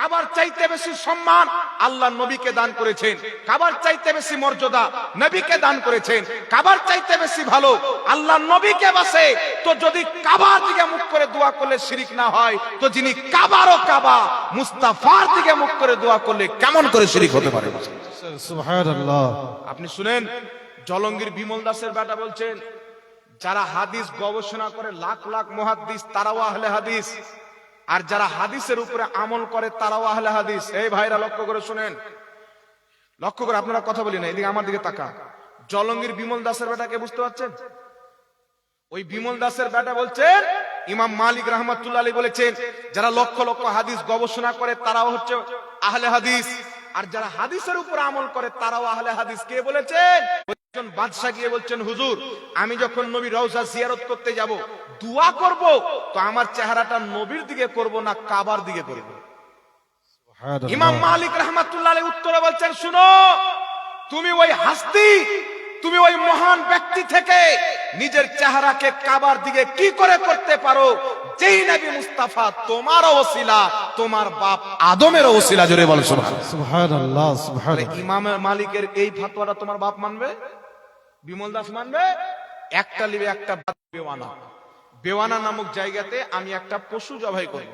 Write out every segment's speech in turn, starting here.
কাবার চাইতে বেশি সম্মান আল্লাহ নবীকে দান করেছেন, কাবার চাইতে বেশি মর্যাদা নবীকে দান করেছেন, কাবার চাইতে বেশি ভালো আল্লাহ নবীকে বাসে। তো যদি কাবার দিকে মুখ করে দোয়া করলে শিরিক না হয়, তো যিনি কাবারও কাবা মুস্তাফার দিকে মুখ করে দোয়া করলে কেমন করে শিরিক হতে পারে? সুবহানাল্লাহ। আপনি শুনেন, জলঙ্গির বিমল দাসের বেটা বলছেন, যারা হাদিস গবেষণা করে লাখ লাখ মুহাদ্দিস তারাও আহলে হাদিস, আর যারা হাদিসের উপরে আমল করে তারাও আহলে হাদিস। এই ভাইরা লক্ষ্য করে শুনেন, লক্ষ্য করে, আপনারা কথা বলি না, এদিকে আমার দিকে তাকা। জলঙ্গির বিমল দাসের বেটাকে বুঝতে পারছেন? ওই বিমল দাসের বেটা বলছেন, ইমাম মালিক রাহমাতুল্লাহ আলাইহি বলেছেন, যারা লক্ষ লক্ষ হাদিস গবেষণা করে তারাও হচ্ছে আহলে হাদিস, আর যারা হাদিসের উপর আমল করে তারাও আহলে হাদিস। কে বলেছেন? একজন বাদশা গিয়ে বলছেন, হুজুর আমি যখন নবীর রওজা জিয়ারত করতে যাব, দোয়া করব, তো আমার চেহারাটা নবীর দিকে করব না কাবার দিকে করব? ইমাম মালিক রাহমাতুল্লাহ আলাইহি উত্তরে বলছেন, শুনো, তুমি ওই হাস্তি, তুমি ওই মহান ব্যক্তি থেকে নিজের চেহারাকে কাবার দিকে কি করে করতে পারো, যেই নবী মুস্তাফা তোমার ওসিলা, তোমার বাপ আদমের ওসিলা। জোরে বল সুবহানাল্লাহ, সুবহানাল্লাহ। ইমাম মালিকের এই ফতোয়াটা তোমার বাপ মানবে? বিমল দাস মানবে? একটা লিবে একটা বেওয়ানা, বেওয়ানা নামক জায়গাতে আমি একটা পশু জবাই করব,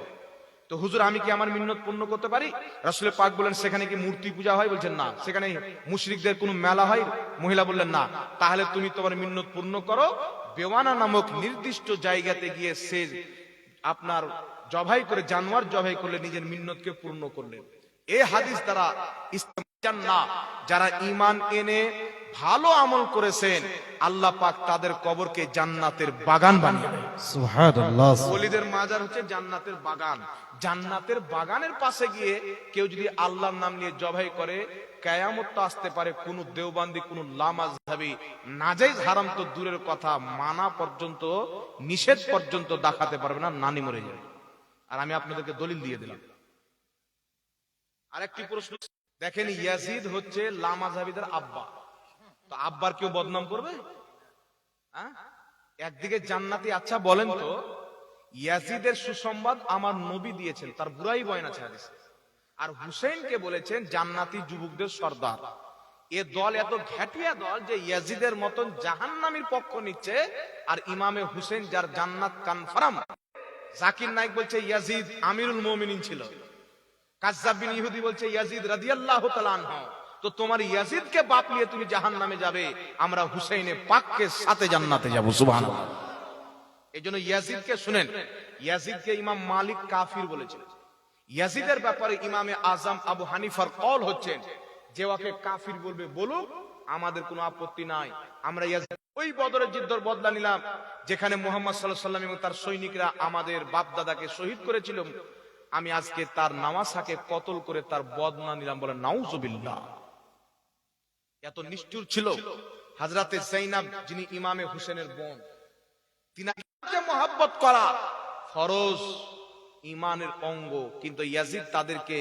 তো হুজুর আমি কি আমার মিন্নত পূর্ণ করতে পারি? রাসূল পাক বলেন, সেখানে কি মূর্তি পূজা হয়? বলছেন না। সেখানে মুশরিকদের কোনো মেলা হয়? মহিলা বললেন না। তাহলে তুমি তোমার মিন্নত পূর্ণ করো, বেওয়ানা নামক নির্দিষ্ট জায়গাতে গিয়ে সে আপনার জবাই করে, জানোয়ার জবাই করলে নিজের মিন্নতকে পূর্ণ করলেন। এই হাদিস দ্বারা না, যারা ঈমান এনে ভালো আমল করেছেন, আল্লাহ পাক তাদের কবরকে জান্নাতের বাগান বানিয়ে দেয়। সুবহানাল্লাহ। ওলিদের মাজার হচ্ছে জান্নাতের বাগান। জান্নাতের বাগানের পাশে গিয়ে কেউ যদি আল্লাহর নাম নিয়ে জবাই করে, কিয়ামত আসতে পারে, কোন দেওবান্দি, কোন লামাযহাবী নাজায়েজ হারাম তো দূরের কথা, মানা পর্যন্ত, নিষেধ পর্যন্ত দেখাতে পারবে না, নানি মরে যাবে। আর আমি আপনাদেরকে দলিল দিয়ে দিলাম। আরেকটি প্রশ্ন দেখেন, ইয়াজিদ হচ্ছে লামাযহাবীদের আব্বা, তো আব্বার কেউ বদনাম করবে? একদিকে জান্নাতি। আচ্ছা বলেন তো, ইয়াজিদের সুসংবাদ আমার নবী দিয়েছেন, তার বুড়াই বয়ান আছে হাদিসে, আর হুসেইনকে বলেছেন জান্নাতি যুবকদের সর্দার। এ দল এত ঘাটিয়া দল যে ইয়াজিদের মতন জাহান্নামীর পক্ষ নিচ্ছে, আর ইমামে হুসেইন যার জান্নাত কনফার্ম। জাকির নায়েক বলছে ইয়াজিদ আমিরুল মুমিনিন ছিল, কাযযাব বিন ইহুদি বলছে ইয়াজিদ রাদিয়াল্লাহু তাআলা আনহু। তো তোমার ইয়াজিদকে বাপ নিয়ে তুমি জাহান্নামে যাবে, আমরা হুসাইনে পাককে সাথে জান্নাতে যাব। সুবহানাল্লাহ। এইজন্য ইয়াজিদকে শুনেন, ইয়াজিদকে ইমাম মালিক কাফির বলেছেন। ইয়াজিদের ব্যাপারে ইমামে আজম আবু হানিফার কওল হচ্ছেন, যে ওকে কাফির বলবে বলুক, আমাদের কোনো আপত্তি নাই। আমরা ইয়াজিদ ওই বদরের যুদ্ধের বদলা নিলাম, যেখানে মুহাম্মদ সাল্লাল্লাহু আলাইহি ওয়াসাল্লাম এবং তার সৈনিকরা আমাদের বাপ দাদাকে শহীদ করেছিল। আমি আজকে তার নামাসাকে কতল করে তার বদলা নিলাম। বলে নাউজুবিল্লাহ। এত নিষ্ঠুর ছিল হযরতে যায়েনব, যিনি ইমামে হুসেনের বোন। তিনাকে মহব্বত করা ফরজ, ঈমানের অঙ্গ, কিন্তু ইয়াজিদ তাদেরকে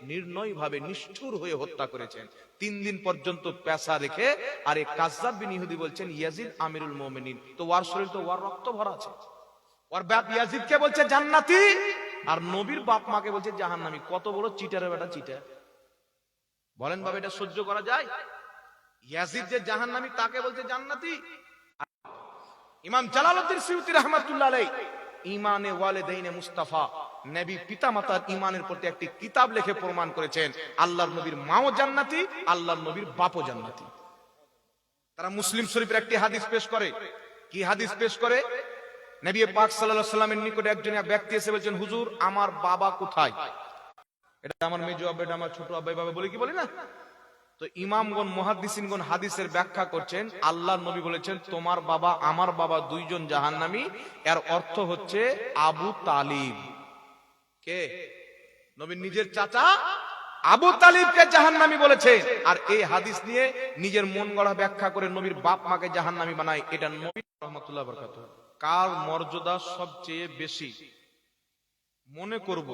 নির্ণয়ভাবে নিষ্ঠুর হয়ে হত্যা করেছেন। 3 দিন পর্যন্ত পেশা রেখে। আর এই কাযযাব বিন ইহুদি বলছেন ইয়াজিদ আমিরুল মুমিনিন, তো ওয়ার শরীর তো ওয়ার রক্ত ভরা আছে। ওর বাপ ইয়াজিদকে বলছে জান্নাতি, আর নবীর বাপ মাকে বলছে জাহান্নামী। কত বড় চিটারের বেটা চিটার! বলেন বাবা, এটা সহ্য করা যায়? ইয়াজিদ যে জাহান্নামী, তাকে বলছে জান্নাতি। ইমাম জালালউদ্দিন সুয়ুতী রাহমাতুল্লাহ আলাইহি ঈমানে ওয়ালিদাইনে মুস্তাফা, নবী পিতামাতার ঈমানের প্রতি একটি কিতাব লিখে প্রমাণ করেছেন, আল্লাহর নবীর মাও জান্নাতি, আল্লাহর নবীর বাপও জান্নাতি। তারা মুসলিম শরীফের একটি হাদিস পেশ করে। কি হাদিস পেশ করে? নবী পাক সাল্লাল্লাহু আলাইহি ওয়াসাল্লামের নিকটে একজন ব্যক্তি এসে বলছেন, হুজুর আমার বাবা কোথায়? এটা আমার মেজো আব্বা, এটা আমার ছোট আব্বা, বাবা বলে কি বলি না? তো ইমামগণ, মুহাদ্দিসিনগণ হাদিসের ব্যাখ্যা করছেন, আল্লাহর নবী বলেছেন তোমার বাবা আমার বাবা দুইজন জাহান্নামী। এর অর্থ হচ্ছে আবু তালিব। কে? নবীর নিজের চাচা আবু তালিবকে জাহান্নামী বলেছে। আর এই হাদিস নিয়ে নিজের মন গড়া ব্যাখ্যা করে নবীর বাপ মাকে জাহান্নামী বানায়। এটা নবী রাহমাতুল্লাহ বারাকাতুহু। কার মর্যাদা সবচেয়ে বেশি মনে করব,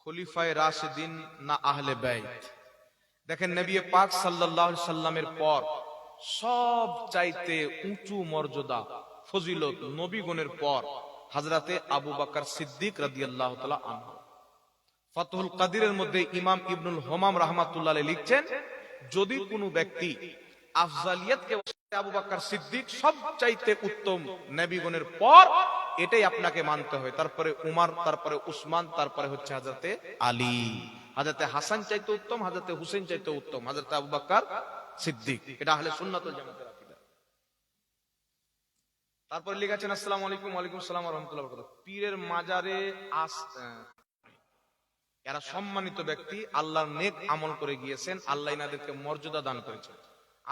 খলিফায়ে রাশিদিন না আহলে বাইত? দেখেন, নবী পাক সাল্লাল্লাহু আলাইহি সাল্লামের পর সব চাইতে উঁচু মর্যাদা, ফজিলত নবীগণের পর হযরতে আবু বকর সিদ্দিক রাদিয়াল্লাহু তাআলা আনহু। ফাতহুল কাদিরের মধ্যে ইমাম ইবনুল হোমাম রাহমাতুল্লাহ আলাইহি লিখছেন, যদি কোনো ব্যক্তি আফজালিয়াতকে আবু বকর সিদ্দিক সবচাইতে উত্তম নবীগণের পর, এটাই আপনাকে মানতে হয়। তারপরে উমর, তারপরে উসমান, তারপরে হচ্ছে হযরতে আলী। হযরতে হাসান চাইতে উত্তম, হযরতে হুসাইন চাইতে উত্তম হযরতে আবু বকর সিদ্দিক। এটা আহলে সুন্নাত ওয়াল জামাতের আকীদা। তারপরে লিখেছেন, আসসালামু আলাইকুম। ওয়া আলাইকুম আসসালাম ওয়া রাহমাতুল্লাহি ওয়া বারাকাতুহু। পীরের মাজারে এরা সম্মানিত ব্যক্তি, আল্লাহর নেক আমল করে গিয়েছেন, আল্লাহ ইনাদেরকে মর্যাদা দান করেছেন।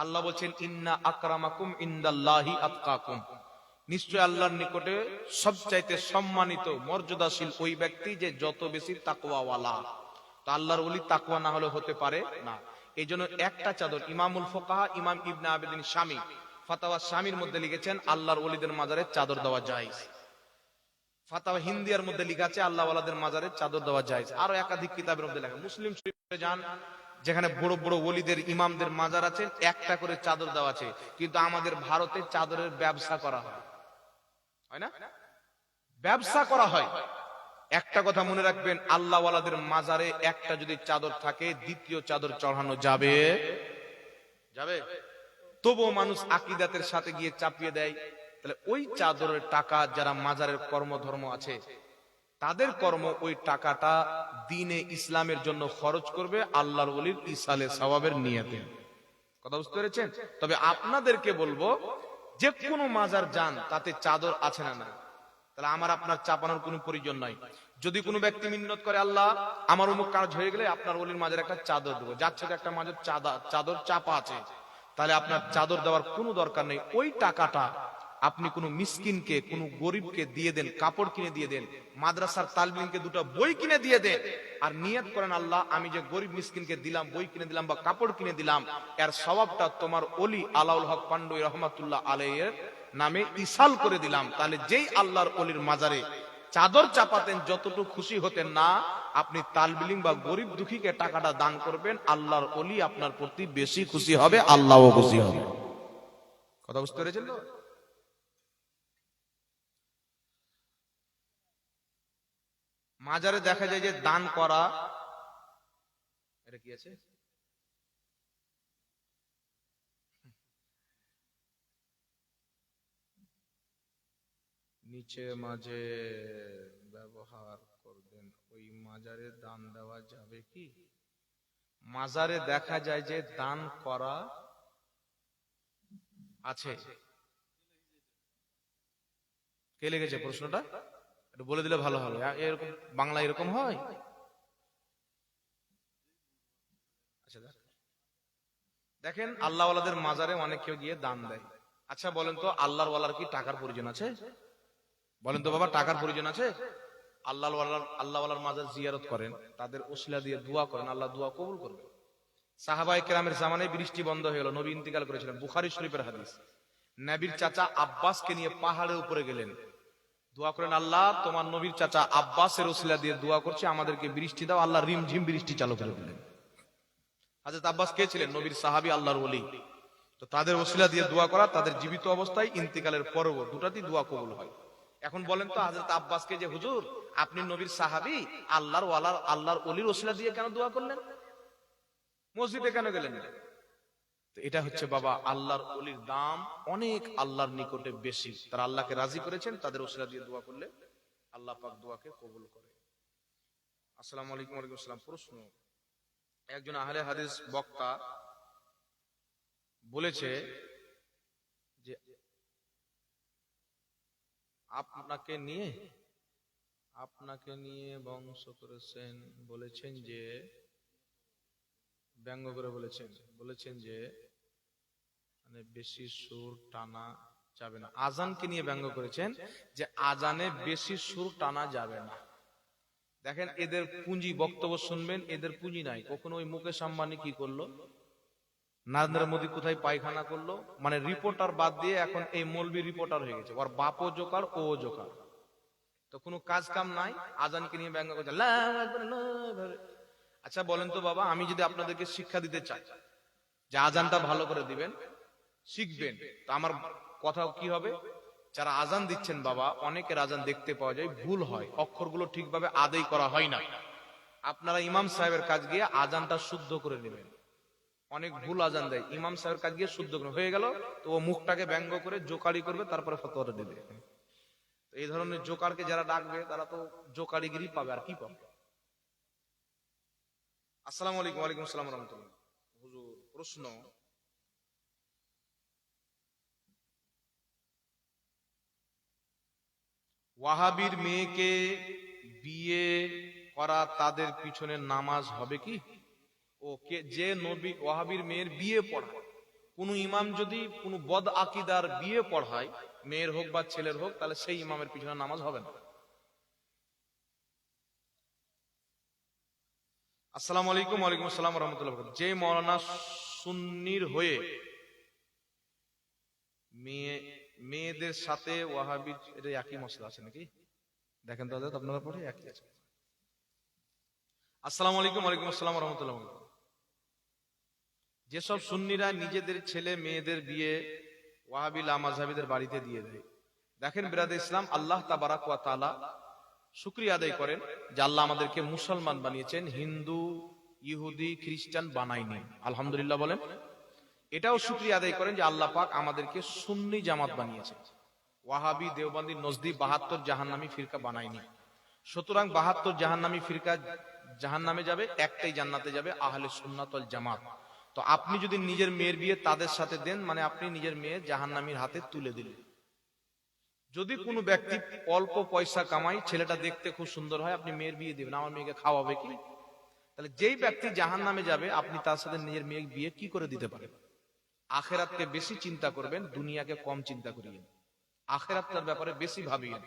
আল্লাহ বলছেন, ইন্না আকরামাকুম ইনদাল্লাহি আতকাকুম, নিশ্চয় আল্লাহর নিকটে সবচাইতে সম্মানিত মর্যাদাশীল ওই ব্যক্তি যে যত বেশি তাকওয়াওয়ালা। তো আল্লাহর ওলি তাকওয়া না হলে হতে পারে না। এই জন্য একটা চাদর, ইমামুল ফুকাহা ইমাম ইবনে আবিদিন শামী ফাতাওয়া শামীর মধ্যে লিখেছেন, আল্লাহর ওলিদের মাজারে চাদর দেওয়া জায়েজ। ফাতাওয়া হিন্দিয়ার মধ্যে লেখা আছে আল্লাহ ওয়ালাদের মাজারে চাদর দেওয়া জায়েজ। আরো একাধিক কিতাবের মধ্যে লেখা। মুসলিম শরীফে যান, যেখানে বড় বড় ওলিদের ইমামদের মাজার আছে, একটা করে চাদর দেওয়া আছে। কিন্তু আমাদের ভারতে চাদরের ব্যবসা করা হয়, হয় না? ব্যবসা করা হয়। একটা কথা মনে রাখবেন, আল্লাহ ওয়ালাদের মাজারে একটা যদি চাদর থাকে, দ্বিতীয় চাদর চড়ানো যাবে? যাবে? তবুও মানুষ আকীদাতের সাথে গিয়ে চাপিয়ে দেয়। তাহলে ওই চাদরের টাকা যারা মাজারের কর্মধর্ম আছে, তাদের কর্ম, ওই টাকাটা দ্বীনে ইসলামের জন্য খরচ করবে আল্লাহর ওলির ইসালে সওয়াবের নিয়তে। কথা বুঝতে পেরেছেন? তবে আপনাদেরকে বলবো, যে কোনো মাজার যান, তাতে চাদর আছে না না, তাহলে আমার আপনার চাপানোর কোনো প্রয়োজন নাই। যদি কোনো ব্যক্তি মিন্নত করে, আল্লাহ আমার অমুক কাজ হয়ে গেলে আপনার ওলির মাজারে একটা চাদর দেবো, যাচ্ছে তো একটা মাজার চাদর চাপা আছে, তাহলে আপনার চাদর দেওয়ার কোনো দরকার নেই। ওই টাকাটা আপনি কোনো মিসকিনকে, কোনো গরিবকে দিয়ে দেন, কাপড় কিনে দিয়ে দেন, মাদ্রাসার তালবিনকে দুটো বই কিনে দিয়ে দেন, আর নিয়ত করেন, আল্লাহ আমি যে গরিব মিসকিনকে দিলাম, বই কিনে দিলাম বা কাপড় কিনে দিলাম, এর সওয়াবটা তোমার ওলি আলাউল হক পান্ডুই রহমাতুল্লাহ আলাইহির নামে ইসাল করে দিলাম। তাহলে যেই আল্লাহর ওলির মাজারে চাদর চাপাতেন, যতটুকু খুশি হতেন না, আপনি তালবিলিং বা গরিব দুঃখীকে টাকাটা দান করবেন, আল্লাহর ওলি আপনার প্রতি বেশি খুশি হবে, আল্লাহও খুশি হবে। কথা বুঝতে পেরেছেন তো? মাজারে দেখা যায় যে দান করা, এটা কি আছে, নিচে মাঝে ব্যবহার করবেন, ওই মাজারে দান দেওয়া যাবে কি? মাজারে দেখা যায় যে দান করা আছে। কে লিখেছে প্রশ্নটা? একটু বলে দিলে ভালো হলো। এরকম বাংলা এরকম হয়? আচ্ছা, দেখেন, আল্লাহ ওয়ালাদের মাজারে অনেক কেউ গিয়ে দান দেয়। আচ্ছা বলেন তো, আল্লাহর ওয়ালার কি টাকার প্রয়োজন আছে? বলেন তো বাবা, টাকার প্রয়োজন আছে? আল্লাহ ওয়ালার মাজার জিয়ারত করেন, তাদের ওসিলা দিয়ে দোয়া করেন, আল্লাহ দোয়া কবুল করবে। সাহাবায়ে কেরামের জামানায় বৃষ্টি বন্ধ হয়ে গেল, নবী ইন্তিকাল করেছিলেন, বুখারী শরীফের হাদিস। নবীর চাচা আব্বাসকে নিয়ে পাহাড়ের উপরে গেলেন, দোয়া করেন, আল্লাহ তোমার নবীর চাচা আব্বাসের ওসিলা দিয়ে দোয়া করছে, আমাদেরকে বৃষ্টি দাও। আল্লাহ রিমঝিম বৃষ্টি চালু করে দিলেন। হযরত আব্বাস কে ছিলেন? নবীর সাহাবী, আল্লাহর ওলি। তো তাদের ওসিলা দিয়ে দোয়া করা, তাদের জীবিত অবস্থায়, ইন্তিকালের পরেও, দুটাতেই দোয়া কবুল হয়। এখন বলেন তো, হযরত আব্বাসকে যে হুজুর আপনি নবীর সাহাবী, আল্লাহর ওলির ওসিলা দিয়ে কেন দোয়া করলেন? মসজিদে কেন গেলেন? তো এটা হচ্ছে বাবা, আল্লাহর ওলির দাম অনেক আল্লাহর নিকটে বেশি। তারা আল্লাহকে রাজি করেছেন, তাদের ওসিলা দিয়ে দোয়া করলে আল্লাহ পাক দোয়াকে কবুল করে। আসসালামু আলাইকুম। ওয়া আলাইকুম আসসালাম। প্রশ্ন, একজন আহলে হাদিস বক্তা বলেছে যে আপনাকে নিয়ে বংশ করেছেন, বলেছেন যে, ব্যঙ্গ করে বলেছেন যে মানে বেশি সুর টানা যাবে না। আজানকে নিয়ে ব্যঙ্গ করেছেন যে আজানে বেশি সুর টানা যাবে না। দেখেন, এদের পুঁজি, বক্তব্য শুনবেন, এদের পুঁজি নাই। কখনো ওই মুকেশ আম্বানি কি করলো, নরেন্দ্র মোদী কোথায় পায়খানা করলো, মানে রিপোর্টার বাদ দিয়ে এখন এই মৌলবি রিপোর্টার হয়ে গেছে। ওর বাপও জোকার, ও জোকার। তো কোনো কাজ কাম নাই, আজানকে নিয়ে ব্যঙ্গ করছে। আচ্ছা বলেন তো বাবা, আমি যদি আপনাদেরকে শিক্ষা দিতে চাই যে আজানটা ভালো করে দিবেন, শিখবেন, তো আমার কথা কি হবে? যারা আজান দিচ্ছেন বাবা, অনেকের আজান দেখতে পাওয়া যায় ভুল হয়, অক্ষরগুলো ঠিকভাবে আদায় করা হয় না। আপনারা ইমাম সাহেবের কাজ গিয়ে আজানটা শুদ্ধ করে নেবেন। অনেক ভুল আজান দেয়, ইমাম সাহেবের কাজ গিয়ে শুদ্ধ করে হয়ে গেল, তো ও মুখটাকে ব্যঙ্গ করে জোকারি করবে, তারপরে ফতোয়াটা দেবে। তো এই ধরনের জোকারকে যারা ডাকবে তারা তো জোকারিগিরি পাবে, আর কি পাবে। আসসালামু আলাইকুম। ওয়ালাইকুম আসসালাম রহমতুল্লাহ। হুজুর, প্রশ্ন, ওয়াহাবির মেয়েকে বিয়ে করা তাদের পিছনে নামাজ হবে কি? ও কে যে নবী ওয়াহাবির মেয়ের বিয়ে পড়ায়, কোন ইমাম যদি কোন বদ আকিদার বিয়ে পড়ায়, মেয়ের হোক বা ছেলের হোক, তাহলে সেই ইমামের পিছনে নামাজ হবে না। আসসালামু আলাইকুম। ওয়ালাইকুম আসসালাম রহমতুল্লাহ। যে মৌলানা সুন্নির হয়ে মেয়েদের সাথে ওয়াহাবি, এটা একই মশলা আছে নাকি? দেখেন তো আপনারা পড়ে একই আছে। আসসালামু আলাইকুম। ওয়ালাইকুম আসসালাম রহমতুল্লাহ। যেসব সুন্নিরা নিজেদের ছেলে মেয়েদের বিয়ে ওয়াহাবি লামাযহাবীদের বাড়িতে দিয়ে দেয়, দেখেন বিরাদে ইসলাম, আল্লাহ তাবারাক ওয়া তাআলা শুকরিয়া আদায় করেন যে আল্লাহ আমাদেরকে মুসলমান বানিয়েছেন, হিন্দু ইহুদি খ্রিস্টান বানায়নি। আলহামদুলিল্লাহ বলেন। এটাও শুকরিয়া আদায় করেন যে আল্লাহ পাক আমাদেরকে সুন্নি জামাত বানিয়েছে, ওয়াহাবি দেওবন্দি নজদি 72 জাহান্নামী ফিরকা বানায়নি। সুতরাং 72 জাহান্নামী ফিরকা জাহান্নামে যাবে, একটাই জান্নাতে যাবে, আহলে সুন্নাত ওয়াল জামাত। তো আপনি যদি নিজের মেয়ের বিয়ে তাদের সাথে দেন, মানে আপনি নিজের মেয়ে জাহান্নামীর হাতে তুলে দিলেন। যদি কোনো ব্যক্তি অল্প পয়সা কামাই, ছেলেটা দেখতে খুব সুন্দর হয়, আপনি মেয়ের বিয়ে দিবেন, আমার মেয়েকে খাওয়াবে কি? তাহলে যেই ব্যক্তি জাহান্নামে যাবে, আপনি তার সাথে নিজের মেয়ের বিয়ে কি করে দিতে পারেন? আখিরাতকে বেশি চিন্তা করবেন, দুনিয়াকে কম চিন্তা করিয়েন, আখিরাতের ব্যাপারে বেশি ভাবিয়েন।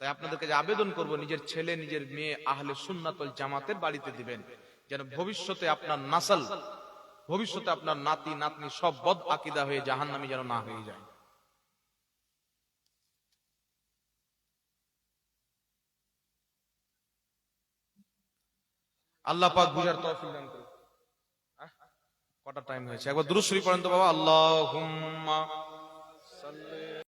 তাই আপনাদেরকে আবেদন করব, নিজের ছেলে নিজের মেয়ে আহলে সুন্নাত ওয়াল জামাতের বাড়িতে দিবেন, যেন ভবিষ্যতে আপনার নাসল, ভবিষ্যতে আপনার নাতি নাতনি সব বদ আকীদা হয়ে জাহান্নামী যেন না হয়ে যায়। আল্লাহ পাক বুঝার তৌফিক দান করুন। কটা টাইম হয়েছে? একবার দুরূদ শরীফ পড়েন তো বাবা। আল্লাহুম্মা